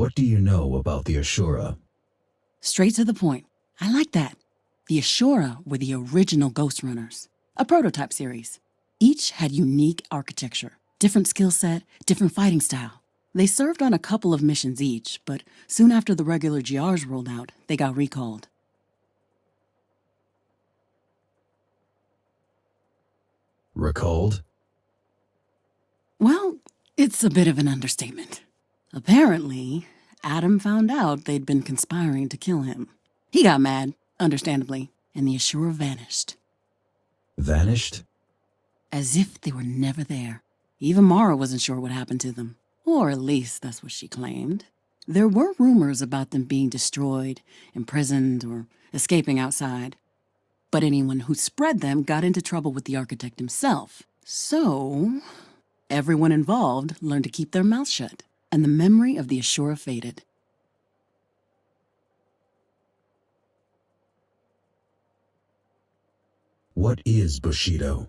What do you know about the Ashura? Straight to the point. I like that. The Ashura were the original Ghostrunners, a prototype series. Each had unique architecture, different skill set, different fighting style. They served on a couple of missions each, but soon after the regular GRs rolled out, they got recalled. Recalled? Well, it's a bit of an understatement. Apparently, Adam found out they'd been conspiring to kill him. He got mad, understandably, and the Ashura vanished. Vanished? As if they were never there. Even Mara wasn't sure what happened to them. Or at least that's what she claimed. There were rumors about them being destroyed, imprisoned, or escaping outside. But anyone who spread them got into trouble with the architect himself. So, everyone involved learned to keep their mouths shut, and the memory of the Ashura faded. What is Bushido?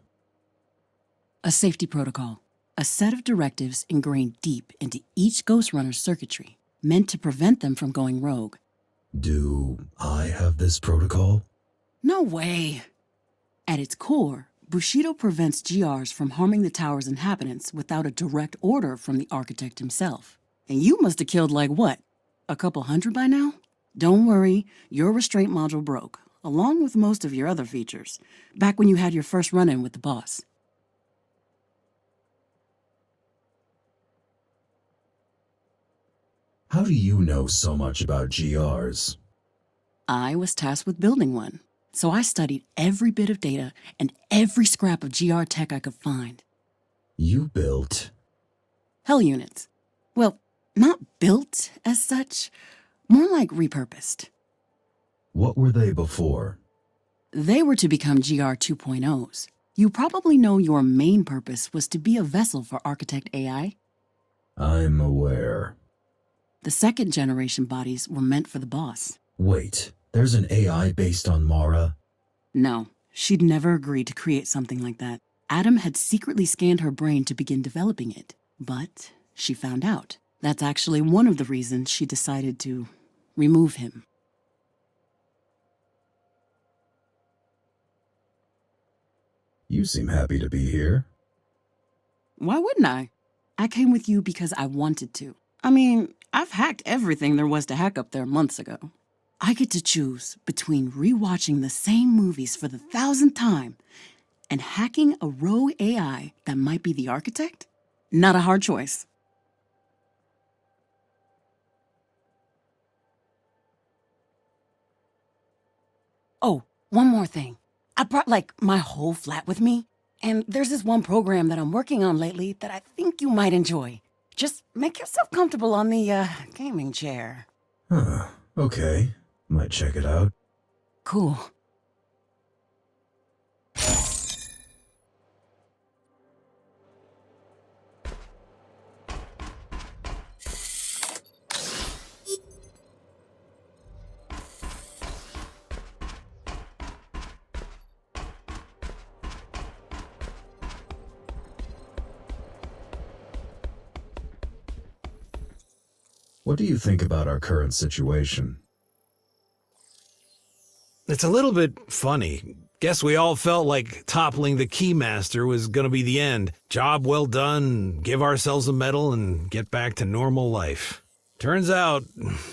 A safety protocol. A set of directives ingrained deep into each Ghostrunner's circuitry, meant to prevent them from going rogue. Do I have this protocol? No way! At its core, Bushido prevents GRs from harming the tower's inhabitants without a direct order from the architect himself. And you must have killed like what? A couple hundred by now? Don't worry, your restraint module broke, along with most of your other features, back when you had your first run-in with the boss. How do you know so much about GRs? I was tasked with building one, so I studied every bit of data and every scrap of GR tech I could find. You built... Hell units. Well, not built as such, more like repurposed. What were they before? They were to become GR 2.0s. You probably know your main purpose was to be a vessel for Architect AI. I'm aware. The second generation bodies were meant for the boss. Wait, there's an AI based on Mara? No, she'd never agreed to create something like that. Adam had secretly scanned her brain to begin developing it, but she found out. That's actually one of the reasons she decided to remove him. You seem happy to be here. Why wouldn't I? I came with you because I wanted to. I mean, I've hacked everything there was to hack up there months ago. I get to choose between rewatching the same movies for the 1,000th time and hacking a rogue AI that might be the architect? Not a hard choice. Oh, one more thing. I brought, my whole flat with me, and there's this one program that I'm working on lately that I think you might enjoy. Just make yourself comfortable on the, gaming chair. Huh, okay. Might check it out. Cool. What do you think about our current situation? It's a little bit funny. Guess we all felt like toppling the Keymaster was gonna be the end. Job well done, give ourselves a medal, and get back to normal life. Turns out,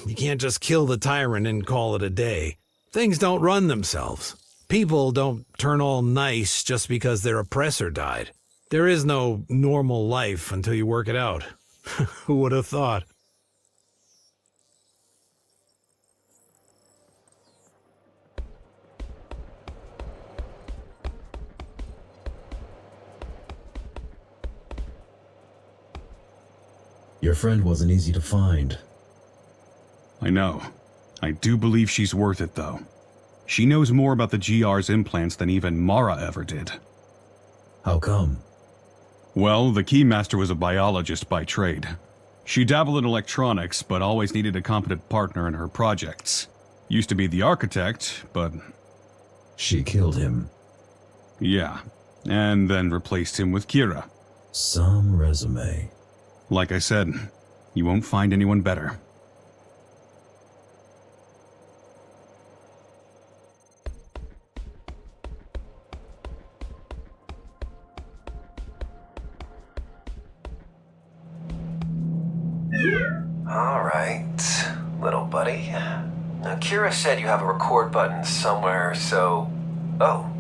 you can't just kill the tyrant and call it a day. Things don't run themselves. People don't turn all nice just because their oppressor died. There is no normal life until you work it out. Who would have thought? Your friend wasn't easy to find. I know. I do believe she's worth it, though. She knows more about the GR's implants than even Mara ever did. How come? Well, the Keymaster was a biologist by trade. She dabbled in electronics, but always needed a competent partner in her projects. Used to be the architect, but... She killed him. yeah. And then replaced him with Kira. Some resume. Like I said, you won't find anyone better. Alright, little buddy. Now, Kira said you have a record button somewhere, so... Oh,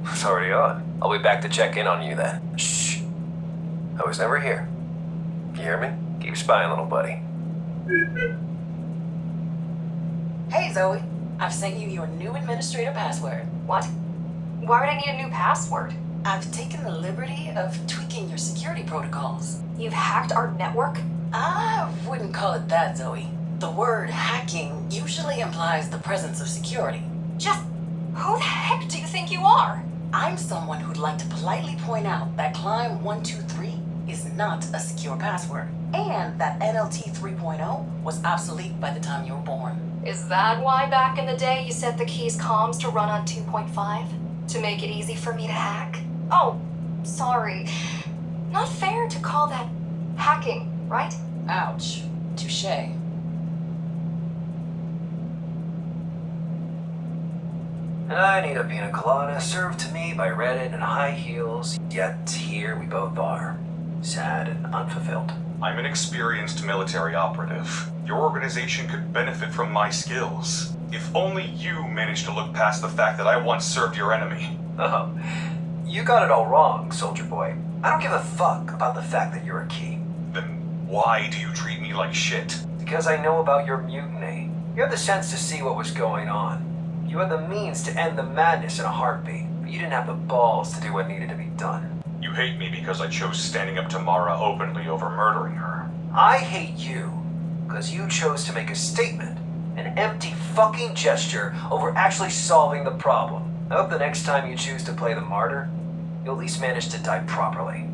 it's already on. I'll be back to check in on you then. Shh. I was never here. You hear me? Keep spying, little buddy. Hey, Zoe. I've sent you your new administrator password. What? Why would I need a new password? I've taken the liberty of tweaking your security protocols. You've hacked our network? I wouldn't call it that, Zoe. The word hacking usually implies the presence of security. Just who the heck do you think you are? I'm someone who'd like to politely point out that Climb 123 is not a secure password, and that NLT 3.0 was obsolete by the time you were born. Is that why back in the day you set the key's comms to run on 2.5? To make it easy for me to hack? Oh, sorry. Not fair to call that hacking, right? Ouch. Touché. I need a pina colada served to me by Reddit in high heels, yet here we both are. Sad and unfulfilled. I'm an experienced military operative. Your organization could benefit from my skills. If only you managed to look past the fact that I once served your enemy. Oh, you got it all wrong, soldier boy. I don't give a fuck about the fact that you're a key. Then why do you treat me like shit? Because I know about your mutiny. You had the sense to see what was going on. You had the means to end the madness in a heartbeat, but you didn't have the balls to do what needed to be done. You hate me because I chose standing up to Mara openly over murdering her. I hate you because you chose to make a statement, an empty fucking gesture over actually solving the problem. I hope the next time you choose to play the martyr, you'll at least manage to die properly.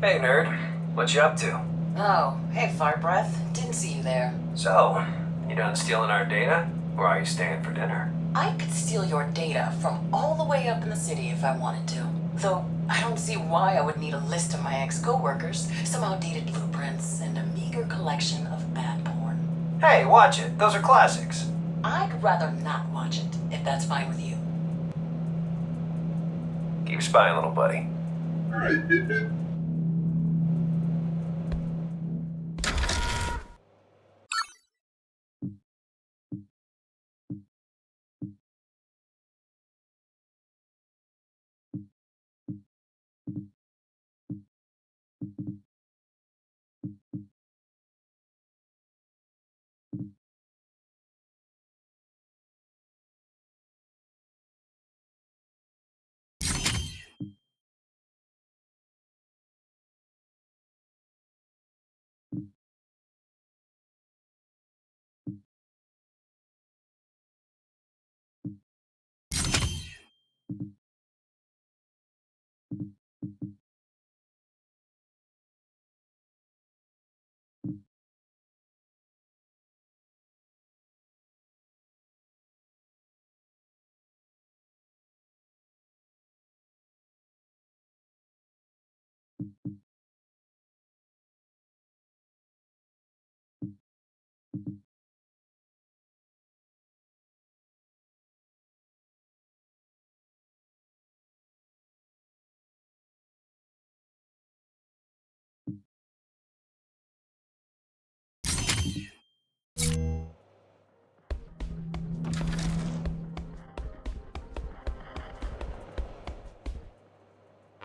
Hey, nerd. What you up to? Oh, hey, Fire Breath. Didn't see you there. So, you done stealing our data? Or are you staying for dinner? I could steal your data from all the way up in the city if I wanted to. Though, I don't see why I would need a list of my ex-coworkers, some outdated blueprints, and a meager collection of bad porn. Hey, watch it. Those are classics. I'd rather not watch it, if that's fine with you. Keep spying, little buddy.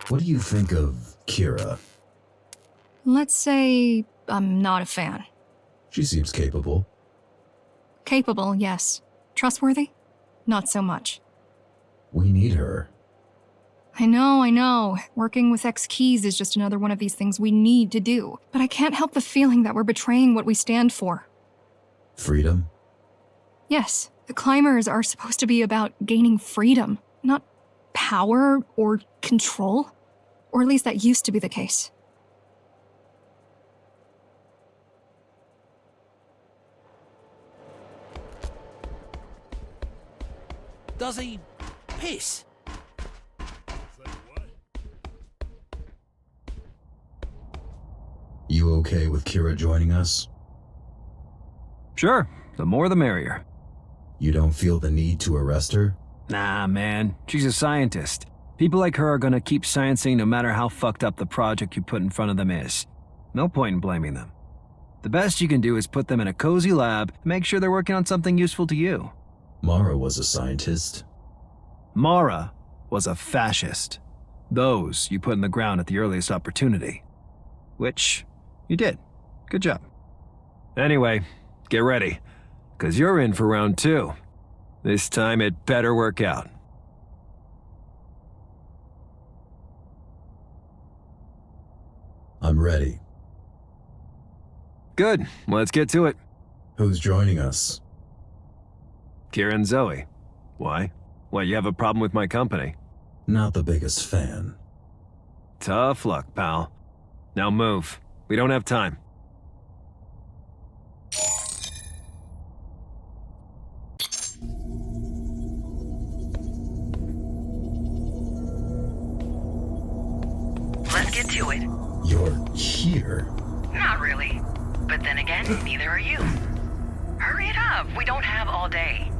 What do you think of Kira? Let's say I'm not a fan. She seems capable. Capable, yes. Trustworthy? Not so much. We need her. I know. Working with ex-keys is just another one of these things we need to do. But I can't help the feeling that we're betraying what we stand for. Freedom? Yes, the climbers are supposed to be about gaining freedom, not power or control. Or at least that used to be the case. Does he piss? You okay with Kira joining us? Sure, the more the merrier. You don't feel the need to arrest her? Nah, man, she's a scientist. People like her are gonna keep sciencing no matter how fucked up the project you put in front of them is. No point in blaming them. The best you can do is put them in a cozy lab and make sure they're working on something useful to you. Mara was a scientist. Mara was a fascist. Those you put in the ground at the earliest opportunity. Which you did. Good job. Anyway, get ready, 'cause you're in for round 2. This time it better work out. I'm ready. Good, let's get to it. Who's joining us? Kira and Zoe. Why? What, you have a problem with my company? Not the biggest fan. Tough luck, pal. Now move. We don't have time. Let's get to it. You're here? Not really. But then again, neither are you. Hurry it up. We don't have all day.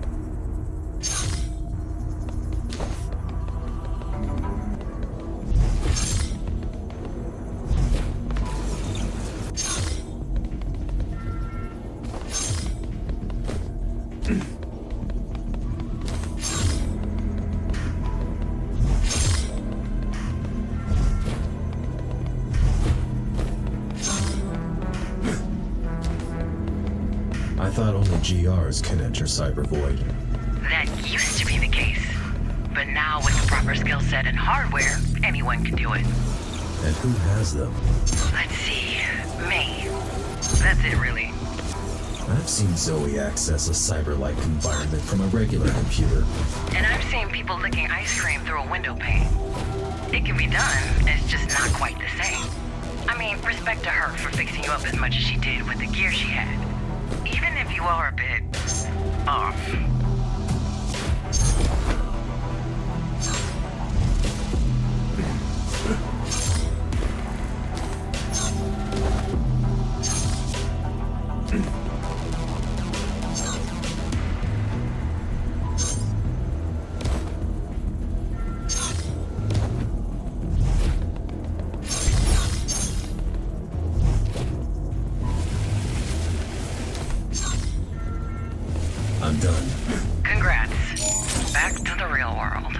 I thought only GRs can enter Cyber Void. That used to be the case. But now with the proper skill set and hardware, anyone can do it. And who has them? Let's see. Me. That's it, really. I've seen Zoe access a cyber-like environment from a regular computer. And I've seen people licking ice cream through a window pane. It can be done, it's just not quite the same. I mean, respect to her for fixing you up as much as she did with the gear she had. Even if you are a bit off. I'm done. Congrats. Back to the real world.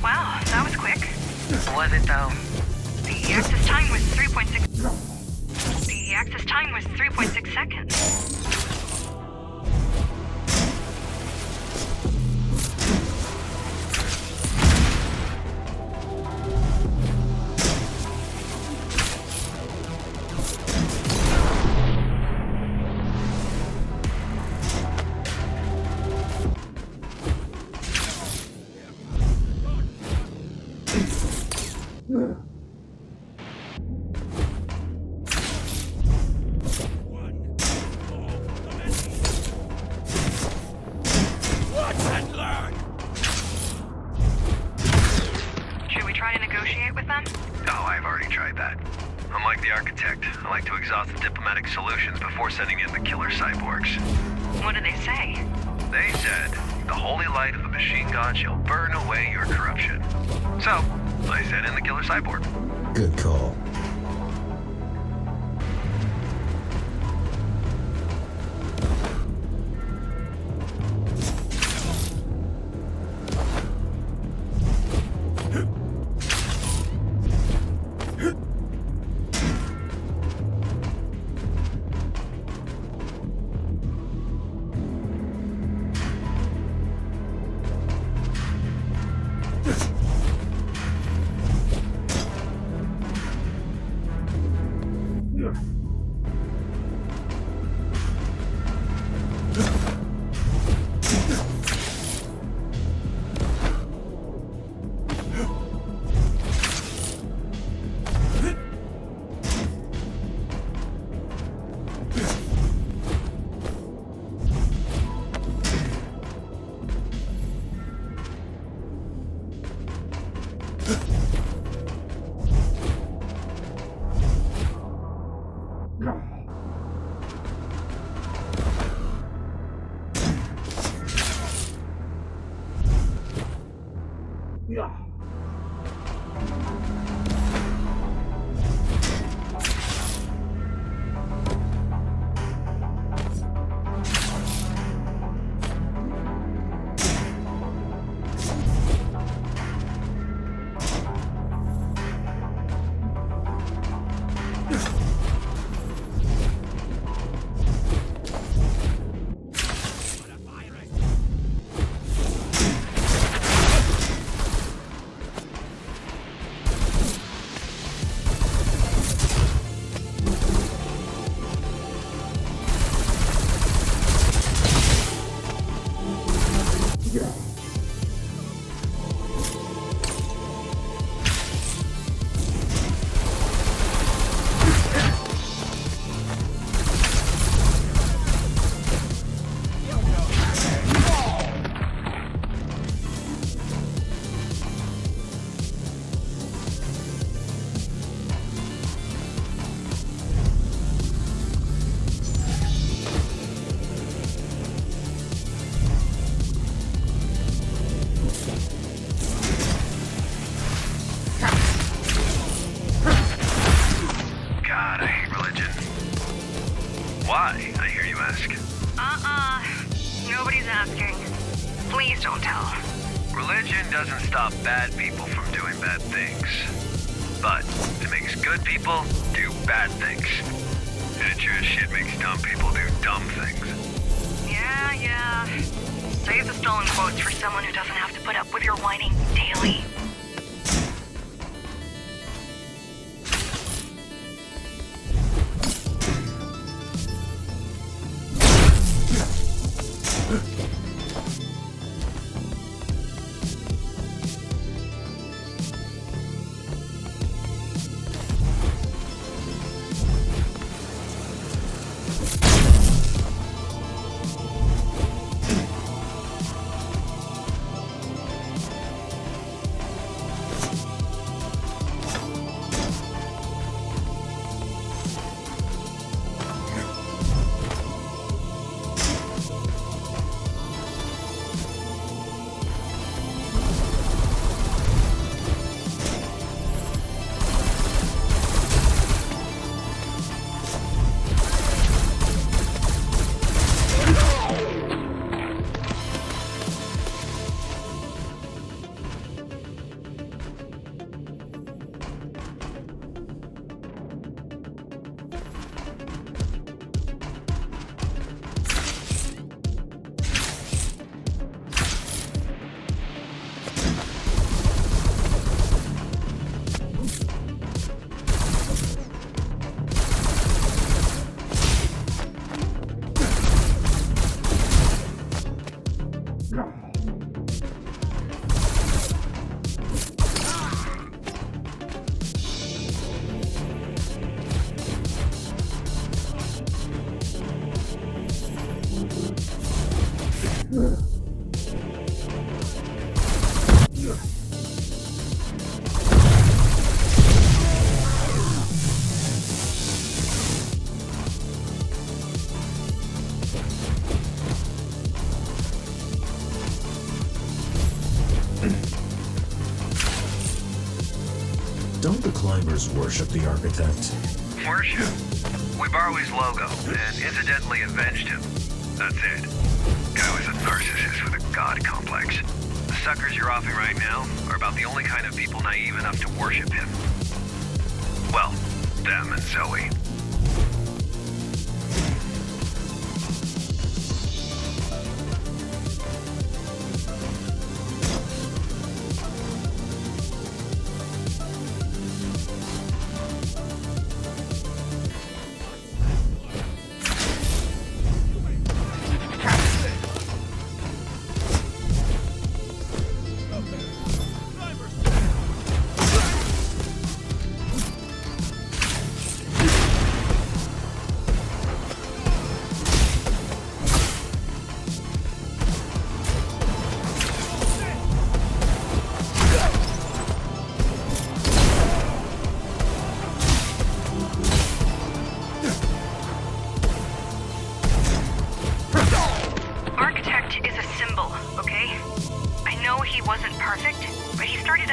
Wow, that was quick. Was it though? The access time was 3.6. The access time was 3.6 seconds. Should we try to negotiate with them? Oh, I've already tried that. I'm like the architect. I like to exhaust the diplomatic solutions before sending in the killer cyborgs. What did they say? They said, the holy light of the machine god shall burn away your corruption. So, I sent in the killer cyborg. Good call. God, I hate religion. Why, I hear you ask? Nobody's asking. Please don't tell. Religion doesn't stop bad people from doing bad things. But it makes good people do bad things. And it sure as shit makes dumb people do dumb things. Yeah. Save the stolen quotes for someone who doesn't have to put up with your whining daily. Don't the climbers worship the architect? Worship? We borrow his logo, and incidentally avenged him. That's it. Guy was a narcissist with a god complex. The suckers you're offing right now are about the only kind of people naive enough to worship him. Well, them and Zoe.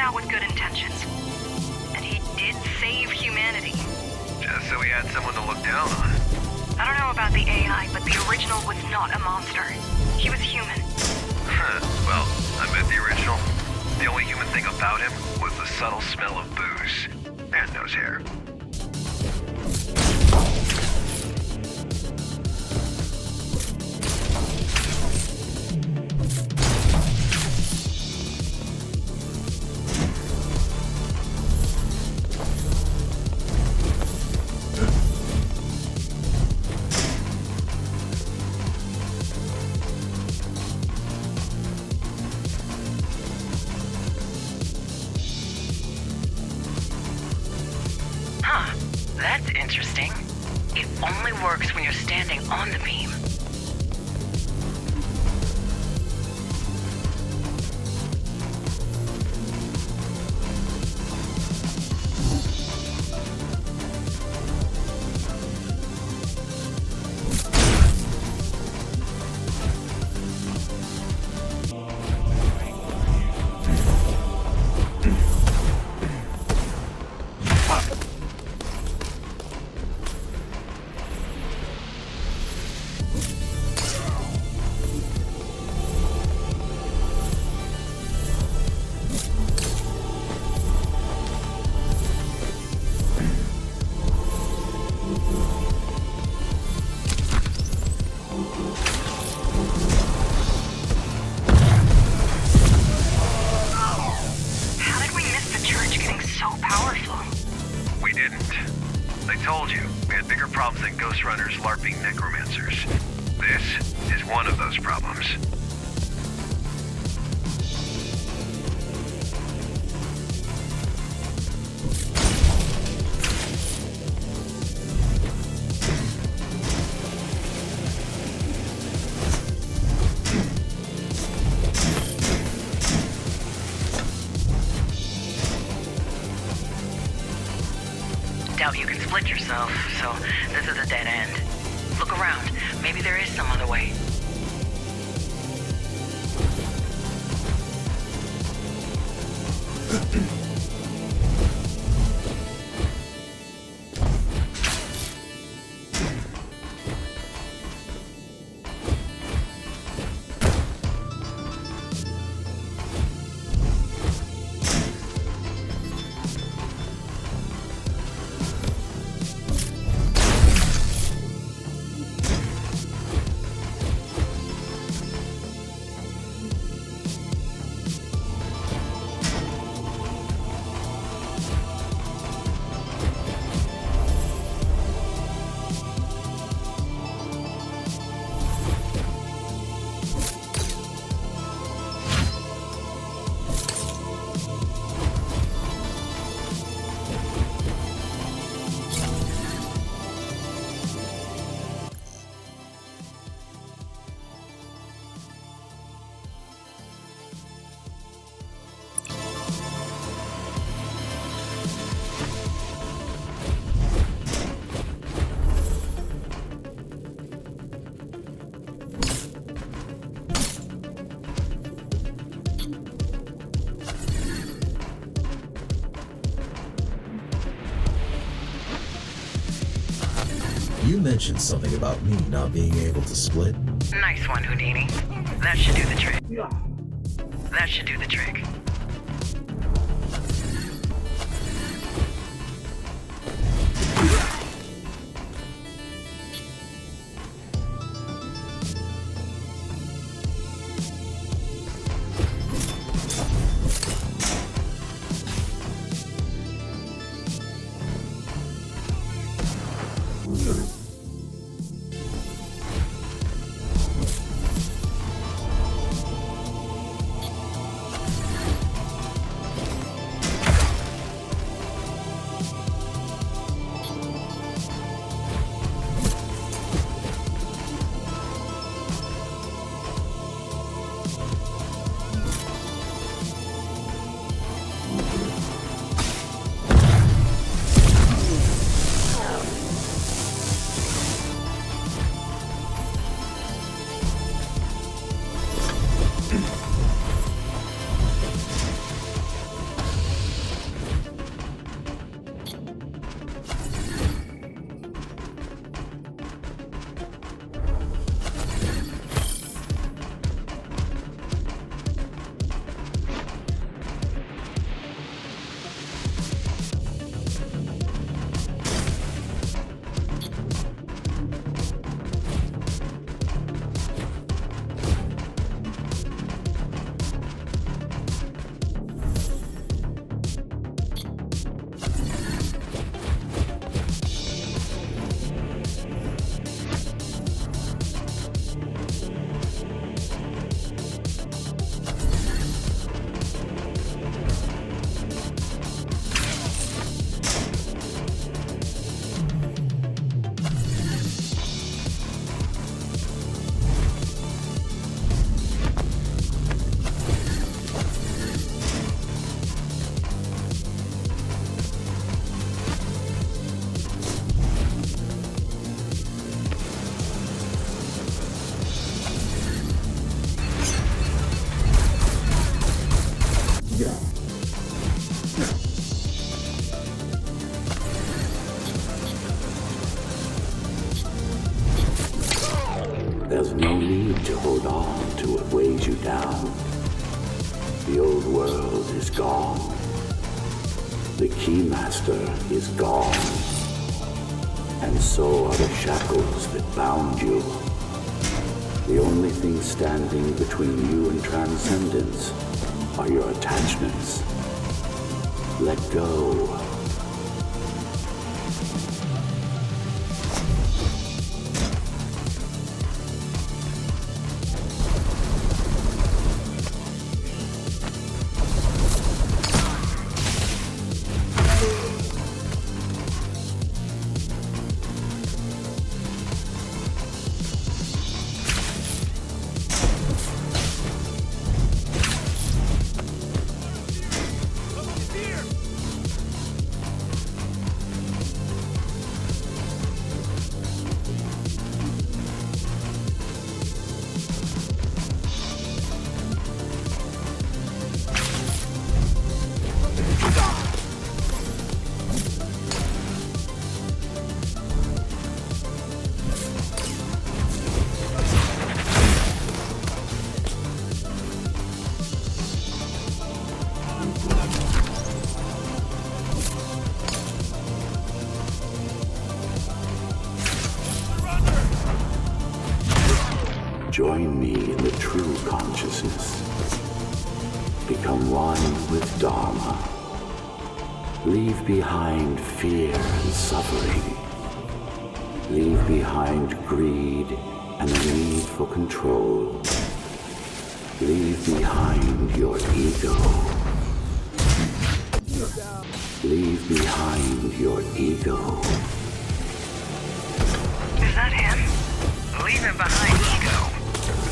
out with good intentions. And he did save humanity. Just so he had someone to look down on. I don't know about the AI, but the original was not a monster. He was human. Well, I met the original. The only human thing about him was the subtle smell of booze and nose hair. Huh. That's interesting. It only works when you're standing on the beam. How did we miss the church getting so powerful? We didn't. I told you, we had bigger problems than Ghostrunners LARPing necromancers. This is one of those problems. Doubt you can split yourself, so this is a dead end. Look around. Maybe there is some other way. You mentioned something about me not being able to split. Nice one, Houdini. That should do the trick. That should do the trick. There's no need to hold on to what weighs you down. The old world is gone. The Keymaster is gone. And so are the shackles that bound you. The only thing standing between you and transcendence are your attachments. Let go. Join me in the true consciousness. Become one with Dharma. Leave behind fear and suffering. Leave behind greed and the need for control. Leave behind your ego. Leave behind your ego. Is that him? Leaving behind ego.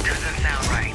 Doesn't sound right.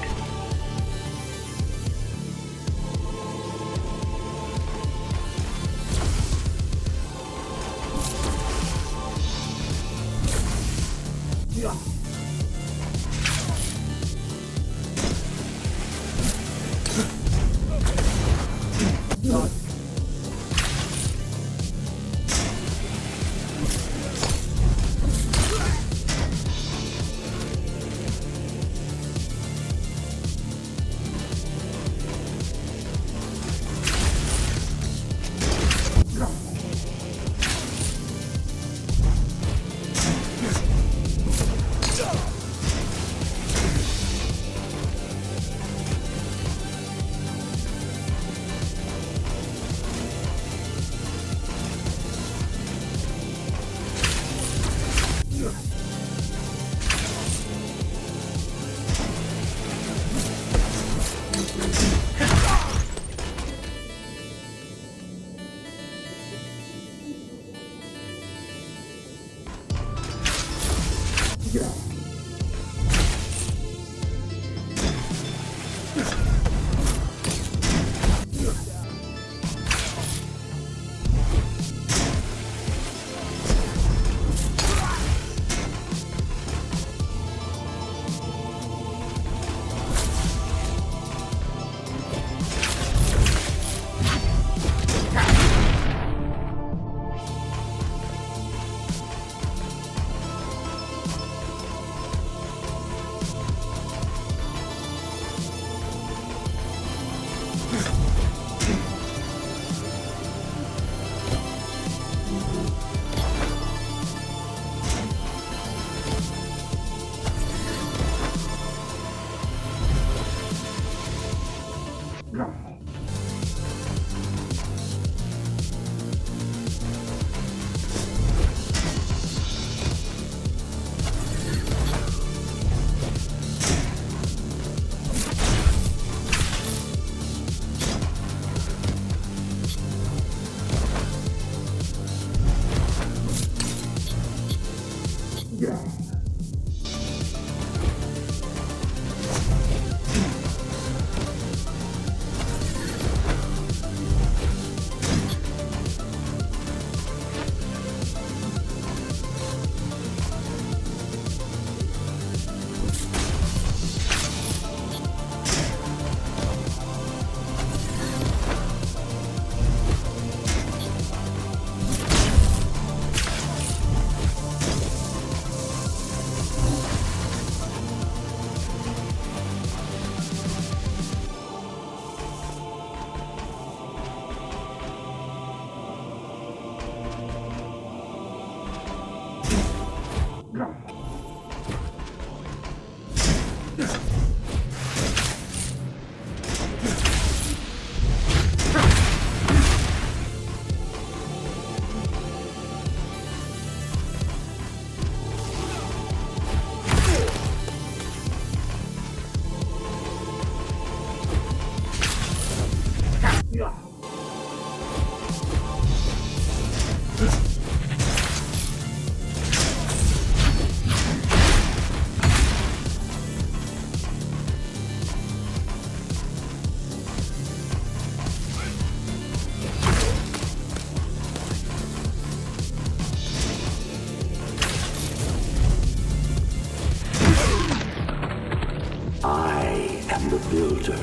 I am the builder.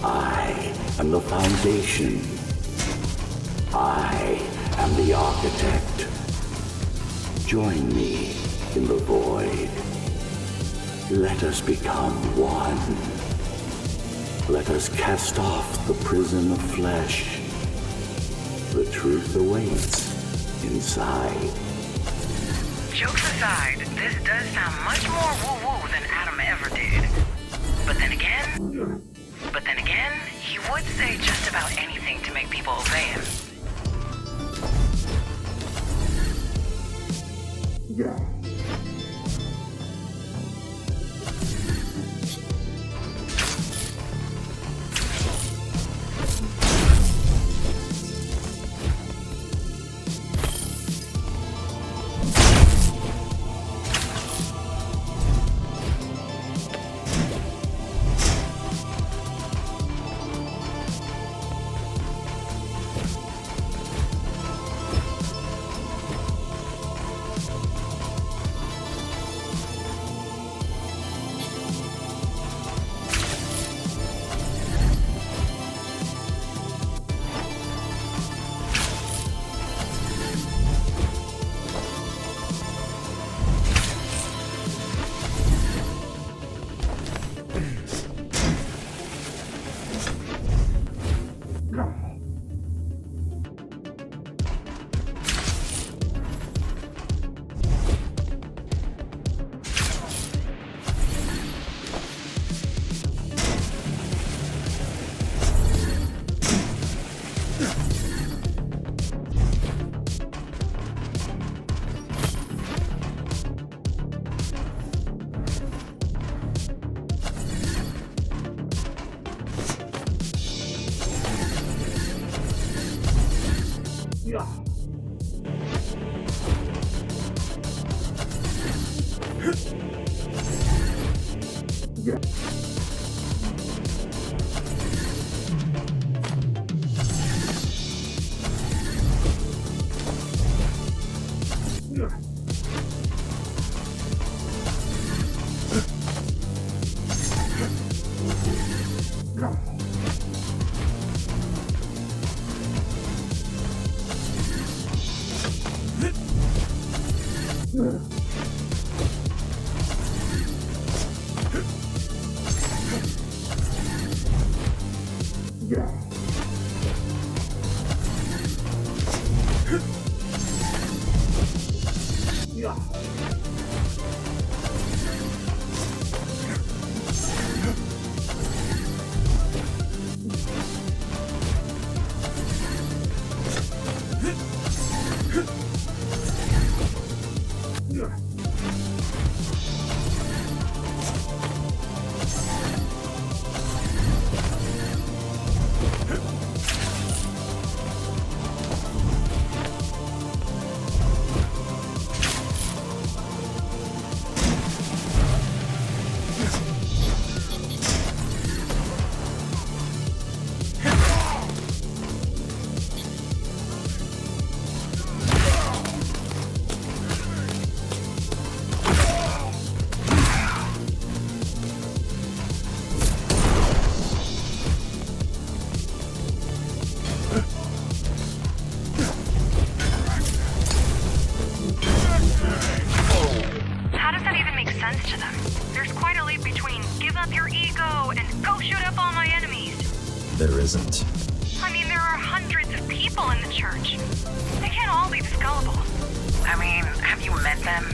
I am the foundation. I am the architect. Join me in the void. Let us become one. Let us cast off the prison of flesh. The truth awaits inside. Jokes aside, this does sound much more woo-woo than Adam ever did. But then again, he would say just about anything to make people obey him. There isn't. I mean, there are hundreds of people in the church. They can't all be the Skullables. I mean, have you met them?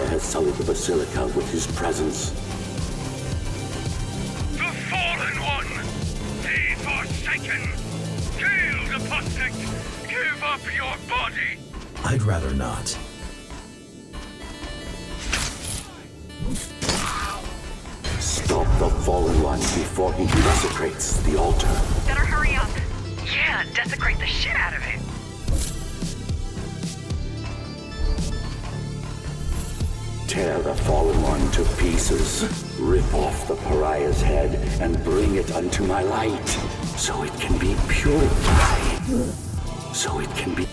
has sullied the Basilica with his presence. The Fallen One! The Forsaken! Kill the apostate! Give up your body! I'd rather not. Stop the Fallen One before he desecrates the altar. Better hurry up. Yeah, desecrate the shit out of it. Tear the Fallen One to pieces. Rip off the pariah's head and bring it unto my light, so it can be purified. So it can be...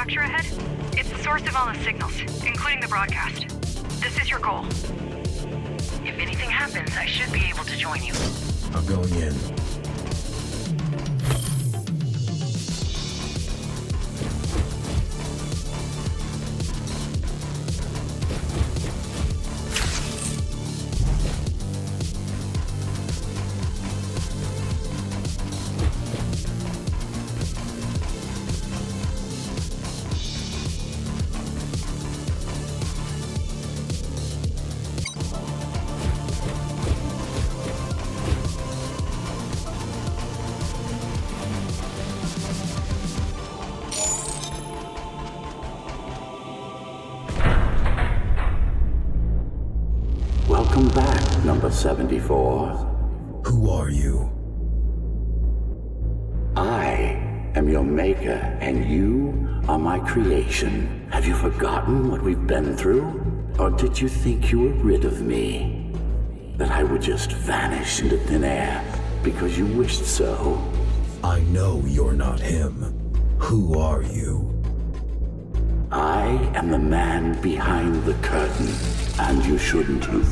structure ahead? It's the source of all the signals, including the broadcast. This is your goal. If anything happens, I should be able to join you. I'm going in. Welcome back, number 74. Who are you? I am your maker, and you are my creation. Have you forgotten what we've been through? Or did you think you were rid of me? That I would just vanish into thin air because you wished so? I know you're not him. Who are you? I am the man behind the curtain, and you shouldn't have